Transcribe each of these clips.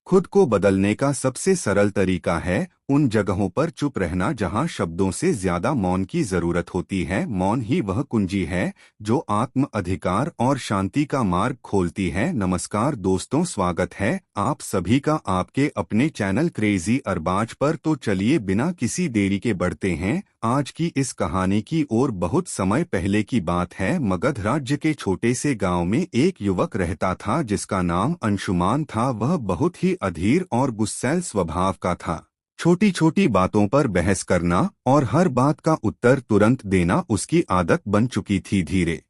खुद को बदलने का सबसे सरल तरीका है उन जगहों पर चुप रहना जहां शब्दों से ज्यादा मौन की जरूरत होती है। मौन ही वह कुंजी है जो आत्म अधिकार और शांति का मार्ग खोलती है। नमस्कार दोस्तों, स्वागत है आप सभी का आपके अपने चैनल क्रेजी अरबाज पर। तो चलिए बिना किसी देरी के बढ़ते हैं आज की इस कहानी की ओर। बहुत समय पहले की बात है। मगध राज्य के छोटे से गांव में एक युवक रहता था जिसका नाम अंशुमान था। वह बहुत ही अधीर और गुस्सैल स्वभाव का था। छोटी छोटी बातों पर बहस करना और हर बात का उत्तर तुरंत देना उसकी आदत बन चुकी थी। धीरे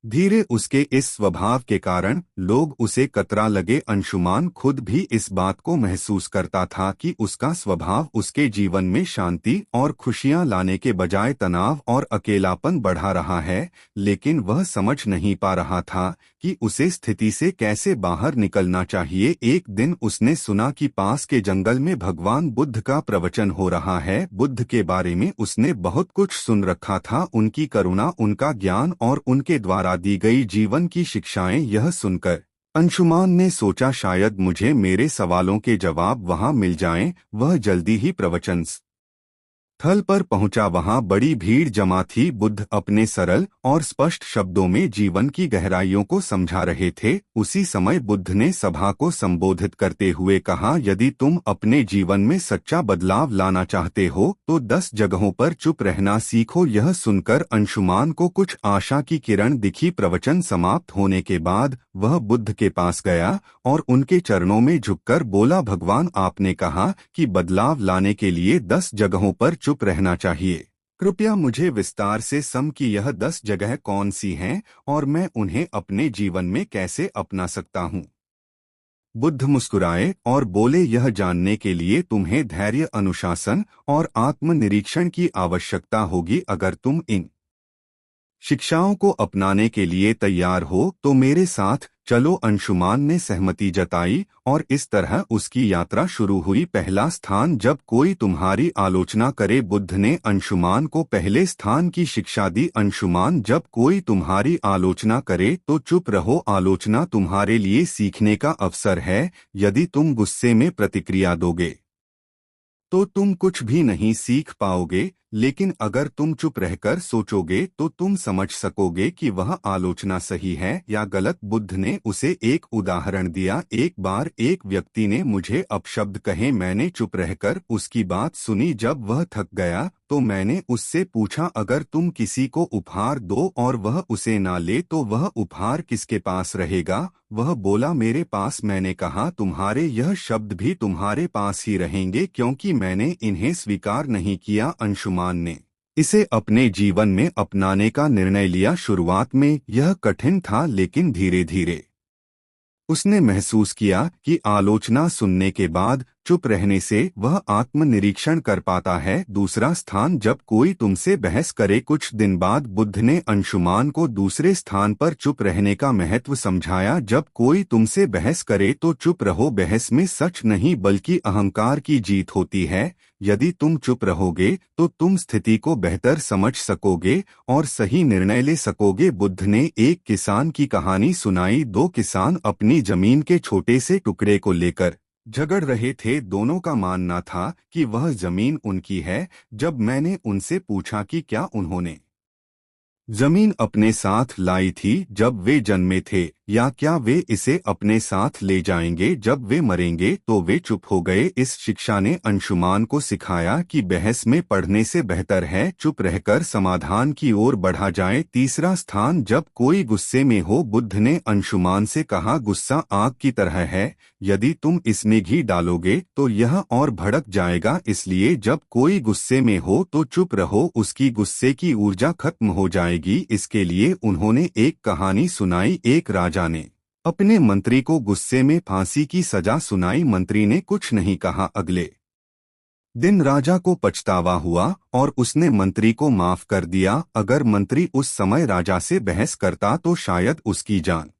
धीरे उसके इस स्वभाव के कारण लोग उसे कतरा लगे। अंशुमान खुद भी इस बात को महसूस करता था कि उसका स्वभाव उसके जीवन में शांति और खुशियां लाने के बजाय तनाव और अकेलापन बढ़ा रहा है, लेकिन वह समझ नहीं पा रहा था कि उसे स्थिति से कैसे बाहर निकलना चाहिए। एक दिन उसने सुना कि पास के जंगल में भगवान बुद्ध का प्रवचन हो रहा है। बुद्ध के बारे में उसने बहुत कुछ सुन रखा था, उनकी करुणा, उनका ज्ञान और उनके द्वारा दी गई जीवन की शिक्षाएं। यह सुनकर अंशुमान ने सोचा शायद मुझे मेरे सवालों के जवाब वहां मिल जाएं। वह जल्दी ही प्रवचन स्थल पर पहुंचा। वहां बड़ी भीड़ जमा थी। बुद्ध अपने सरल और स्पष्ट शब्दों में जीवन की गहराइयों को समझा रहे थे। उसी समय बुद्ध ने सभा को संबोधित करते हुए कहा, यदि तुम अपने जीवन में सच्चा बदलाव लाना चाहते हो तो 10 जगहों पर चुप रहना सीखो। यह सुनकर अंशुमान को कुछ आशा की किरण दिखी। प्रवचन समाप्त होने के बाद वह बुद्ध के पास गया और उनके चरणों में झुककर बोला, भगवान, आपने कहा कि बदलाव लाने के लिए 10 जगहों पर चुप रहना चाहिए। कृपया मुझे विस्तार से सम कि यह 10 जगह कौन सी हैं और मैं उन्हें अपने जीवन में कैसे अपना सकता हूँ। बुद्ध मुस्कुराए और बोले, यह जानने के लिए तुम्हें धैर्य, अनुशासन और आत्मनिरीक्षण की आवश्यकता होगी। अगर तुम इन शिक्षाओं को अपनाने के लिए तैयार हो तो मेरे साथ चलो। अंशुमान ने सहमति जताई और इस तरह उसकी यात्रा शुरू हुई। पहला स्थान, जब कोई तुम्हारी आलोचना करे। बुद्ध ने अंशुमान को पहले स्थान की शिक्षा दी। अंशुमान, जब कोई तुम्हारी आलोचना करे तो चुप रहो। आलोचना तुम्हारे लिए सीखने का अवसर है। यदि तुम गुस्से में प्रतिक्रिया दोगे तो तुम कुछ भी नहीं सीख पाओगे, लेकिन अगर तुम चुप रहकर सोचोगे तो तुम समझ सकोगे कि वह आलोचना सही है या गलत। बुद्ध ने उसे एक उदाहरण दिया। एक बार एक व्यक्ति ने मुझे अपशब्द कहे। मैंने चुप रहकर उसकी बात सुनी। जब वह थक गया तो मैंने उससे पूछा, अगर तुम किसी को उपहार दो और वह उसे ना ले तो वह उपहार किसके पास रहेगा? वह बोला, मेरे पास। मैंने कहा, तुम्हारे यह शब्द भी तुम्हारे पास ही रहेंगे क्योंकि मैंने इन्हें स्वीकार नहीं किया। अंशुमान ने इसे अपने जीवन में अपनाने का निर्णय लिया। शुरुआत में यह कठिन था, लेकिन धीरे धीरे उसने महसूस किया कि आलोचना सुनने के बाद चुप रहने से वह आत्मनिरीक्षण कर पाता है। दूसरा स्थान, जब कोई तुमसे बहस करे। कुछ दिन बाद बुद्ध ने अंशुमान को दूसरे स्थान पर चुप रहने का महत्व समझाया। जब कोई तुमसे बहस करे तो चुप रहो। बहस में सच नहीं बल्कि अहंकार की जीत होती है। यदि तुम चुप रहोगे तो तुम स्थिति को बेहतर समझ सकोगे और सही निर्णय ले सकोगे। बुद्ध ने एक किसान की कहानी सुनाई। 2 किसान अपनी जमीन के छोटे से टुकड़े को लेकर झगड़ रहे थे। दोनों का मानना था कि वह जमीन उनकी है। जब मैंने उनसे पूछा कि क्या उन्होंने जमीन अपने साथ लाई थी जब वे जन्मे थे या क्या वे इसे अपने साथ ले जाएंगे जब वे मरेंगे, तो वे चुप हो गए। इस शिक्षा ने अंशुमान को सिखाया कि बहस में पढ़ने से बेहतर है चुप रहकर समाधान की ओर बढ़ा जाए। तीसरा स्थान, जब कोई गुस्से में हो। बुद्ध ने अंशुमान से कहा, गुस्सा आग की तरह है, यदि तुम इसमें घी डालोगे तो यह और भड़क जाएगा। इसलिए जब कोई गुस्से में हो तो चुप रहो, उसकी गुस्से की ऊर्जा खत्म हो जाएगी। इसके लिए उन्होंने एक कहानी सुनाई। एक राजा ने अपने मंत्री को गुस्से में फांसी की सजा सुनाई। मंत्री ने कुछ नहीं कहा। अगले दिन राजा को पछतावा हुआ और उसने मंत्री को माफ कर दिया। अगर मंत्री उस समय राजा से बहस करता तो शायद उसकी जान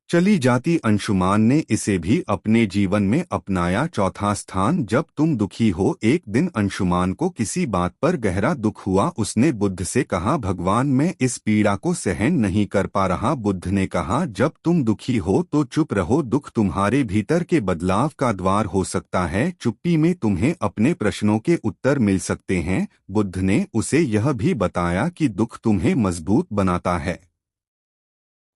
चली जाती। अंशुमान ने इसे भी अपने जीवन में अपनाया। चौथा स्थान, जब तुम दुखी हो। एक दिन अंशुमान को किसी बात पर गहरा दुख हुआ। उसने बुद्ध से कहा, भगवान, मैं इस पीड़ा को सहन नहीं कर पा रहा। बुद्ध ने कहा, जब तुम दुखी हो तो चुप रहो। दुख तुम्हारे भीतर के बदलाव का द्वार हो सकता है। चुप्पी में तुम्हें अपने प्रश्नों के उत्तर मिल सकते हैं। बुद्ध ने उसे यह भी बताया कि दुख तुम्हें मजबूत बनाता है,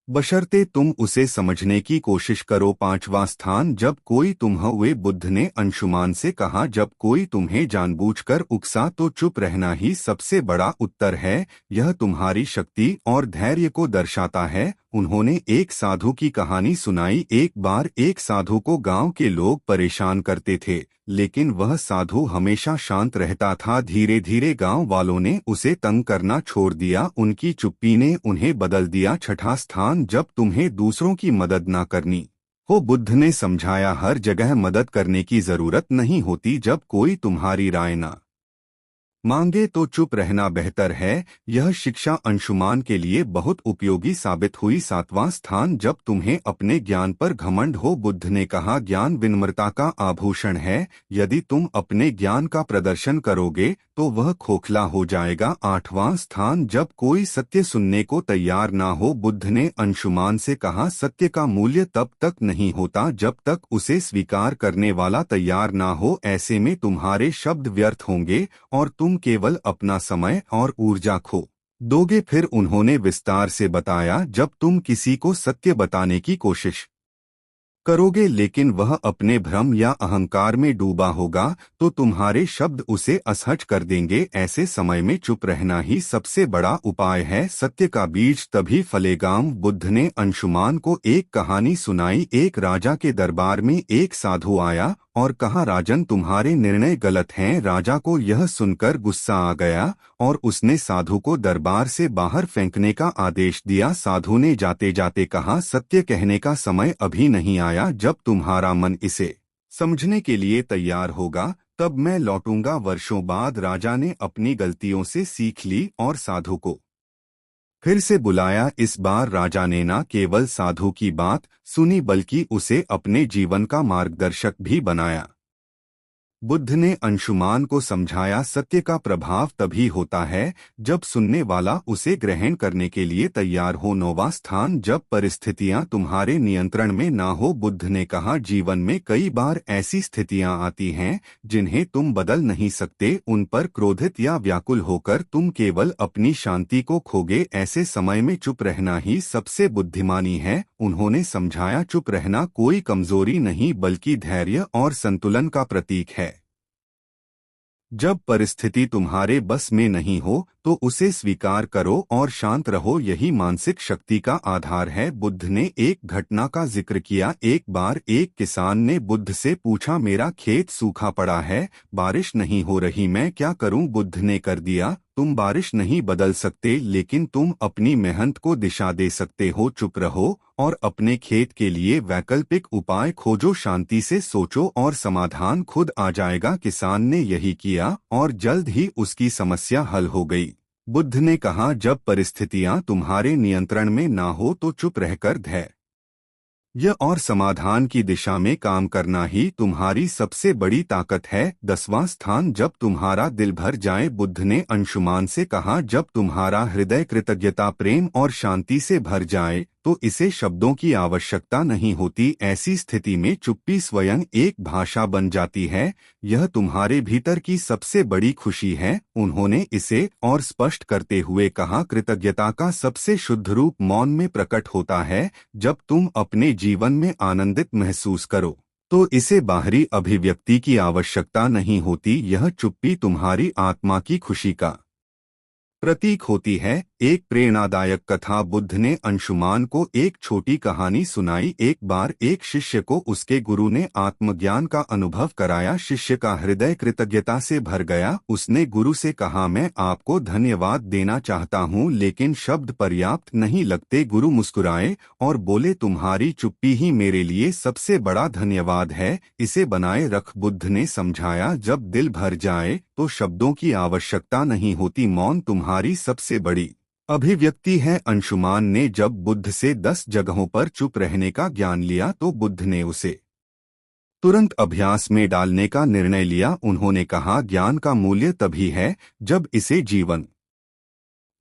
बशर्ते तुम उसे समझने की कोशिश करो। पांचवा स्थान, जब कोई हुए। बुद्ध ने अंशुमान से कहा, जब कोई तुम्हें जानबूझकर उकसा तो चुप रहना ही सबसे बड़ा उत्तर है। यह तुम्हारी शक्ति और धैर्य को दर्शाता है। उन्होंने एक साधु की कहानी सुनाई। एक बार एक साधु को गांव के लोग परेशान करते थे, लेकिन वह साधु हमेशा शांत रहता था। धीरे धीरे गांव वालों ने उसे तंग करना छोड़ दिया। उनकी चुप्पी ने उन्हें बदल दिया। छठा स्थान, जब तुम्हें दूसरों की मदद ना करनी हो। बुद्ध ने समझाया, हर जगह मदद करने की जरूरत नहीं होती। जब कोई तुम्हारी राय ना मांगे तो चुप रहना बेहतर है। यह शिक्षा अंशुमान के लिए बहुत उपयोगी साबित हुई। सातवां स्थान, जब तुम्हें अपने ज्ञान पर घमंड हो। बुद्ध ने कहा, ज्ञान विनम्रता का आभूषण है। यदि तुम अपने ज्ञान का प्रदर्शन करोगे तो वह खोखला हो जाएगा। आठवां स्थान, जब कोई सत्य सुनने को तैयार ना हो। बुद्ध ने अंशुमान से कहा, सत्य का मूल्य तब तक नहीं होता जब तक उसे स्वीकार करने वाला तैयार ना हो। ऐसे में तुम्हारे शब्द व्यर्थ होंगे और तुम केवल अपना समय और ऊर्जा खो दोगे। फिर उन्होंने विस्तार से बताया, जब तुम किसी को सत्य बताने की कोशिश करोगे लेकिन वह अपने भ्रम या अहंकार में डूबा होगा तो तुम्हारे शब्द उसे असहज कर देंगे। ऐसे समय में चुप रहना ही सबसे बड़ा उपाय है। सत्य का बीज तभी फलेगा। बुद्ध ने अंशुमान को एक कहानी सुनाई। एक राजा के दरबार में एक साधु आया और कहा, राजन, तुम्हारे निर्णय गलत हैं। राजा को यह सुनकर गुस्सा आ गया और उसने साधु को दरबार से बाहर फेंकने का आदेश दिया। साधु ने जाते जाते कहा, सत्य कहने का समय अभी नहीं आया। जब तुम्हारा मन इसे समझने के लिए तैयार होगा तब मैं लौटूंगा। वर्षों बाद राजा ने अपनी गलतियों से सीख ली और साधु को फिर से बुलाया। इस बार राजा ने न केवल साधु की बात सुनी बल्कि उसे अपने जीवन का मार्गदर्शक भी बनाया। बुद्ध ने अंशुमान को समझाया, सत्य का प्रभाव तभी होता है जब सुनने वाला उसे ग्रहण करने के लिए तैयार हो। नौवां स्थान, जब परिस्थितियां तुम्हारे नियंत्रण में ना हो। बुद्ध ने कहा, जीवन में कई बार ऐसी स्थितियां आती हैं जिन्हें तुम बदल नहीं सकते। उन पर क्रोधित या व्याकुल होकर तुम केवल अपनी शांति को खोगे। ऐसे समय में चुप रहना ही सबसे बुद्धिमानी है। उन्होंने समझाया, चुप रहना कोई कमजोरी नहीं बल्कि धैर्य और संतुलन का प्रतीक है। जब परिस्थिति तुम्हारे बस में नहीं हो तो उसे स्वीकार करो और शांत रहो, यही मानसिक शक्ति का आधार है। बुद्ध ने एक घटना का जिक्र किया। एक बार एक किसान ने बुद्ध से पूछा, मेरा खेत सूखा पड़ा है, बारिश नहीं हो रही, मैं क्या करूं? बुद्ध ने कर दिया, तुम बारिश नहीं बदल सकते लेकिन तुम अपनी मेहनत को दिशा दे सकते हो। चुप रहो और अपने खेत के लिए वैकल्पिक उपाय खोजो। शांति से सोचो और समाधान खुद आ जाएगा। किसान ने यही किया और जल्द ही उसकी समस्या हल हो गई। बुद्ध ने कहा, जब परिस्थितियां तुम्हारे नियंत्रण में ना हो तो चुप रहकर धैर्य और समाधान की दिशा में काम करना ही तुम्हारी सबसे बड़ी ताकत है। 10वां स्थान, जब तुम्हारा दिल भर जाए। बुद्ध ने अंशुमान से कहा, जब तुम्हारा हृदय कृतज्ञता, प्रेम और शांति से भर जाए तो इसे शब्दों की आवश्यकता नहीं होती। ऐसी स्थिति में चुप्पी स्वयं एक भाषा बन जाती है। यह तुम्हारे भीतर की सबसे बड़ी खुशी है। उन्होंने इसे और स्पष्ट करते हुए कहा, कृतज्ञता का सबसे शुद्ध रूप मौन में प्रकट होता है। जब तुम अपने जीवन में आनंदित महसूस करो तो इसे बाहरी अभिव्यक्ति की आवश्यकता नहीं होती। यह चुप्पी तुम्हारी आत्मा की खुशी का प्रतीक होती है। एक प्रेरणादायक कथा। बुद्ध ने अंशुमान को एक छोटी कहानी सुनाई। एक बार एक शिष्य को उसके गुरु ने आत्मज्ञान का अनुभव कराया। शिष्य का हृदय कृतज्ञता से भर गया। उसने गुरु से कहा, मैं आपको धन्यवाद देना चाहता हूँ लेकिन शब्द पर्याप्त नहीं लगते। गुरु मुस्कुराए और बोले, तुम्हारी चुप्पी ही मेरे लिए सबसे बड़ा धन्यवाद है, इसे बनाए रख। बुद्ध ने समझाया, जब दिल भर जाए तो शब्दों की आवश्यकता नहीं होती। मौन तुम्हारी सबसे बड़ी अभिव्यक्ति है। अंशुमान ने जब बुद्ध से 10 जगहों पर चुप रहने का ज्ञान लिया तो बुद्ध ने उसे तुरंत अभ्यास में डालने का निर्णय लिया। उन्होंने कहा, ज्ञान का मूल्य तभी है जब इसे जीवन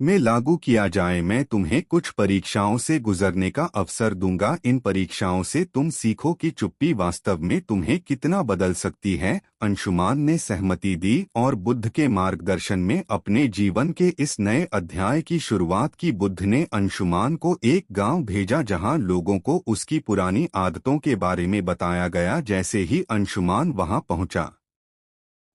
में लागू किया जाए। मैं तुम्हें कुछ परीक्षाओं से गुजरने का अवसर दूंगा। इन परीक्षाओं से तुम सीखो कि चुप्पी वास्तव में तुम्हें कितना बदल सकती है। अंशुमान ने सहमति दी और बुद्ध के मार्गदर्शन में अपने जीवन के इस नए अध्याय की शुरुआत की। बुद्ध ने अंशुमान को एक गांव भेजा जहां लोगों को उसकी पुरानी आदतों के बारे में बताया गया। जैसे ही अंशुमान वहां पहुंचा,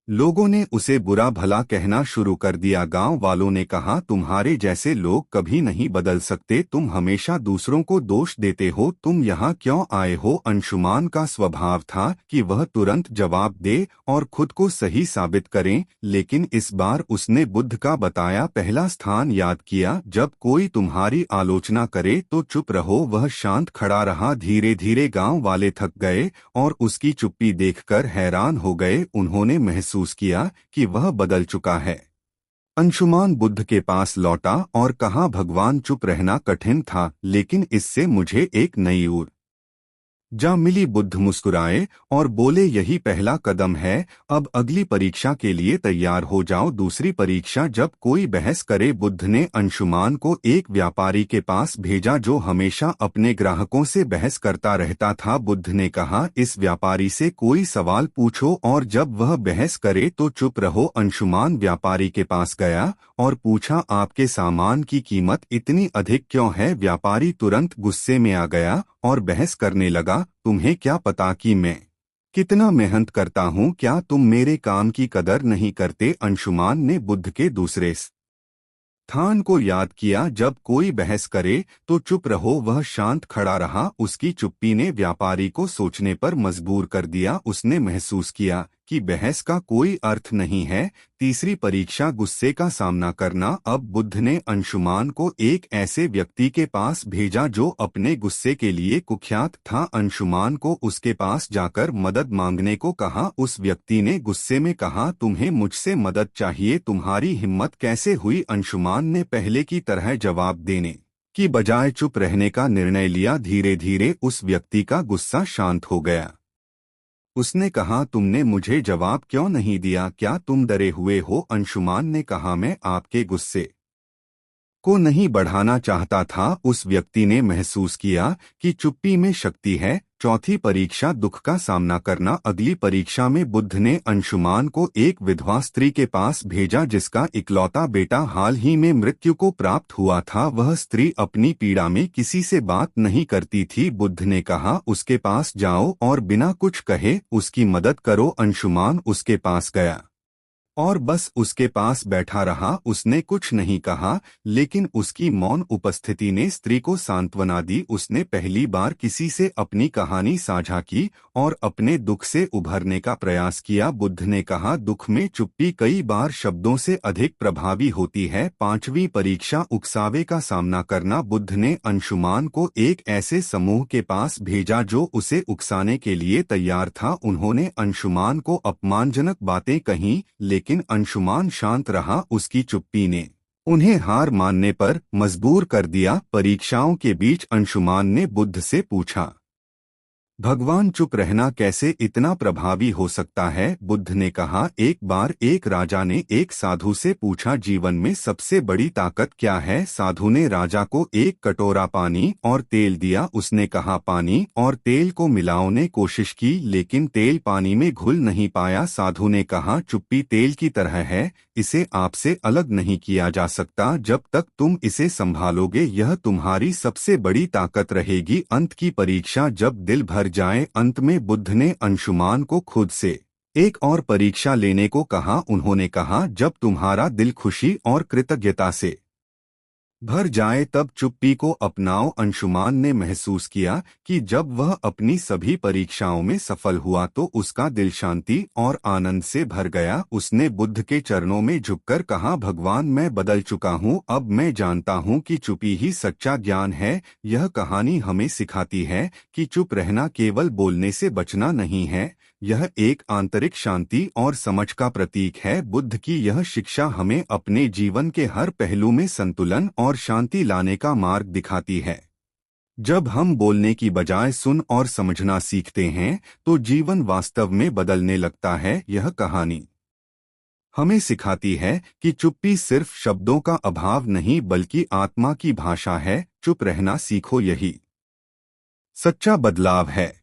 लोगों ने उसे बुरा भला कहना शुरू कर दिया। गांव वालों ने कहा, तुम्हारे जैसे लोग कभी नहीं बदल सकते, तुम हमेशा दूसरों को दोष देते हो, तुम यहाँ क्यों आए हो। अंशुमान का स्वभाव था कि वह तुरंत जवाब दे और खुद को सही साबित करें, लेकिन इस बार उसने बुद्ध का बताया पहला स्थान याद किया। जब कोई तुम्हारी आलोचना करे तो चुप रहो। वह शांत खड़ा रहा। धीरे धीरे गांव वाले थक गए और उसकी चुप्पी देखकर हैरान हो गए। उन्होंने महसूस किया कि वह बदल चुका है। अंशुमान बुद्ध के पास लौटा और कहा, भगवान, चुप रहना कठिन था, लेकिन इससे मुझे एक नई ऊर्जा मिली। बुद्ध मुस्कुराए और बोले, यही पहला कदम है, अब अगली परीक्षा के लिए तैयार हो जाओ। दूसरी परीक्षा, जब कोई बहस करे। बुद्ध ने अंशुमान को एक व्यापारी के पास भेजा जो हमेशा अपने ग्राहकों से बहस करता रहता था। बुद्ध ने कहा, इस व्यापारी से कोई सवाल पूछो और जब वह बहस करे तो चुप रहो। अंशुमान व्यापारी के पास गया और पूछा, आपके सामान की कीमत इतनी अधिक क्यों है। व्यापारी तुरंत गुस्से में आ गया और बहस करने लगा, तुम्हें क्या पता कि मैं कितना मेहनत करता हूँ, क्या तुम मेरे काम की कदर नहीं करते। अंशुमान ने बुद्ध के दूसरे स्थान को याद किया, जब कोई बहस करे तो चुप रहो। वह शांत खड़ा रहा। उसकी चुप्पी ने व्यापारी को सोचने पर मजबूर कर दिया। उसने महसूस किया कि बहस का कोई अर्थ नहीं है। तीसरी परीक्षा, गुस्से का सामना करना। अब बुद्ध ने अंशुमान को एक ऐसे व्यक्ति के पास भेजा जो अपने गुस्से के लिए कुख्यात था। अंशुमान को उसके पास जाकर मदद मांगने को कहा। उस व्यक्ति ने गुस्से में कहा, तुम्हें मुझसे मदद चाहिए, तुम्हारी हिम्मत कैसे हुई। अंशुमान ने पहले की तरह जवाब देने की बजाय चुप रहने का निर्णय लिया। धीरे धीरे उस व्यक्ति का गुस्सा शांत हो गया। उसने कहा, तुमने मुझे जवाब क्यों नहीं दिया, क्या तुम डरे हुए हो। अंशुमान ने कहा, मैं आपके गुस्से को नहीं बढ़ाना चाहता था। उस व्यक्ति ने महसूस किया कि चुप्पी में शक्ति है। चौथी परीक्षा, दुख का सामना करना। अगली परीक्षा में बुद्ध ने अंशुमान को एक विधवा स्त्री के पास भेजा जिसका इकलौता बेटा हाल ही में मृत्यु को प्राप्त हुआ था। वह स्त्री अपनी पीड़ा में किसी से बात नहीं करती थी। बुद्ध ने कहा, उसके पास जाओ और बिना कुछ कहे उसकी मदद करो। अंशुमान उसके पास गया और बस उसके पास बैठा रहा। उसने कुछ नहीं कहा, लेकिन उसकी मौन उपस्थिति ने स्त्री को सांत्वना दी। उसने पहली बार किसी से अपनी कहानी साझा की और अपने दुख से उभरने का प्रयास किया। बुद्ध ने कहा, दुख में चुप्पी कई बार शब्दों से अधिक प्रभावी होती है। पांचवी परीक्षा, उकसावे का सामना करना। बुद्ध ने अंशुमान को एक ऐसे समूह के पास भेजा जो उसे उकसाने के लिए तैयार था। उन्होंने अंशुमान को अपमानजनक बातें कहीं, लेकिन अंशुमान शांत रहा। उसकी चुप्पी ने उन्हें हार मानने पर मजबूर कर दिया। परीक्षाओं के बीच अंशुमान ने बुद्ध से पूछा, भगवान, चुप रहना कैसे इतना प्रभावी हो सकता है। बुद्ध ने कहा, एक बार एक राजा ने एक साधु से पूछा, जीवन में सबसे बड़ी ताकत क्या है। साधु ने राजा को एक कटोरा पानी और तेल दिया। उसने कहा, पानी और तेल को मिलाने कोशिश की, लेकिन तेल पानी में घुल नहीं पाया। साधु ने कहा, चुप्पी तेल की तरह है, इसे आपसे अलग नहीं किया जा सकता। जब तक तुम इसे संभालोगे यह तुम्हारी सबसे बड़ी ताकत रहेगी। अंत की परीक्षा, जब दिल भर जाए। अंत में बुद्ध ने अंशुमान को खुद से एक और परीक्षा लेने को कहा। उन्होंने कहा, जब तुम्हारा दिल खुशी और कृतज्ञता से भर जाए तब चुप्पी को अपनाओ। अंशुमान ने महसूस किया कि जब वह अपनी सभी परीक्षाओं में सफल हुआ तो उसका दिल शांति और आनंद से भर गया। उसने बुद्ध के चरणों में झुककर कहा, भगवान, मैं बदल चुका हूँ। अब मैं जानता हूँ कि चुप्पी ही सच्चा ज्ञान है। यह कहानी हमें सिखाती है कि चुप रहना केवल बोलने से बचना नहीं है, यह एक आंतरिक शांति और समझ का प्रतीक है। बुद्ध की यह शिक्षा हमें अपने जीवन के हर पहलू में संतुलन और शांति लाने का मार्ग दिखाती है। जब हम बोलने की बजाय सुन और समझना सीखते हैं तो जीवन वास्तव में बदलने लगता है। यह कहानी हमें सिखाती है कि चुप्पी सिर्फ शब्दों का अभाव नहीं बल्कि आत्मा की भाषा है। चुप रहना सीखो, यही सच्चा बदलाव है।